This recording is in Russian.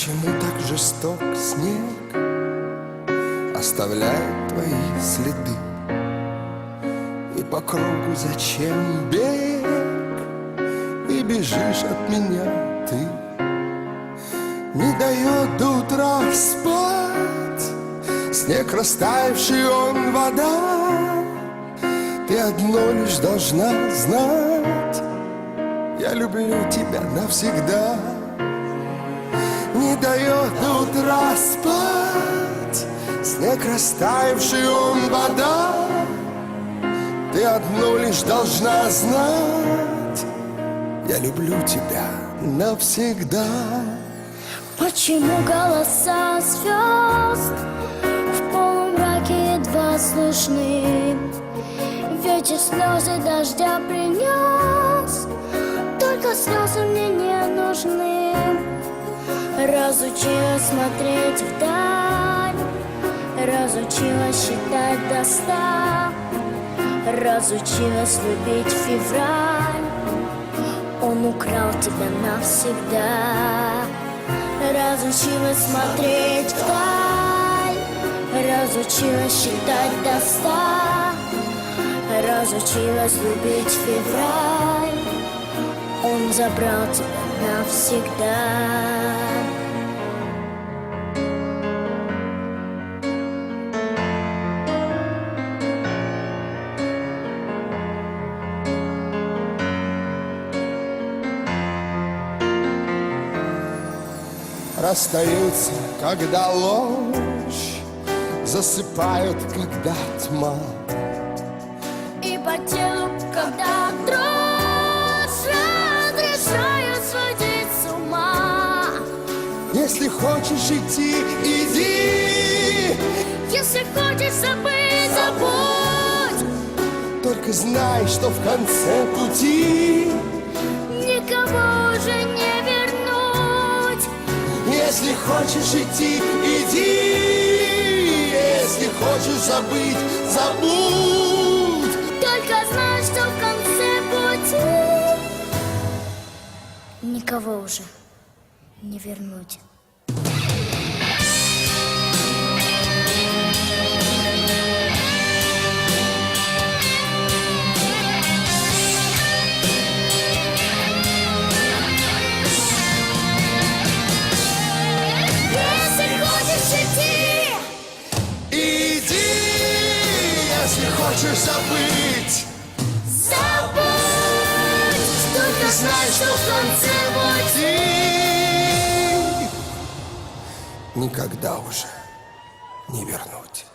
Почему так жесток снег оставляет твои следы? И по кругу зачем бег? И бежишь от меня ты. Не дает до утра спать снег растаявший, он вода. Ты одно лишь должна знать: я люблю тебя навсегда. Не дает до утра спать снег растаявший, он вода. Ты одно лишь должна знать: я люблю тебя навсегда. Почему голоса звезд в полумраке едва слышны? Ветер слезы дождя принес, только слезы мне не нужны. Разучилась смотреть вдаль, разучилась считать до 100, разучилась любить февраль. Он украл тебя навсегда. Разучилась смотреть вдаль, разучилась считать до 100, разучилась любить февраль. Он забрал тебя навсегда. Расстаются, когда ложь, засыпают, когда тьма. И по телу, когда дрожь, разрешаю сводить с ума. Если хочешь идти, иди. Если хочешь забыть, забудь. Только знай, что в конце пути Никого уже не вернуть. если хочешь идти, иди. Если хочешь забыть, забудь. Только знай, что в конце пути никого уже не вернуть. Если хочешь забыть, Забудь, только знай, что в конце пути никогда уже не вернуть.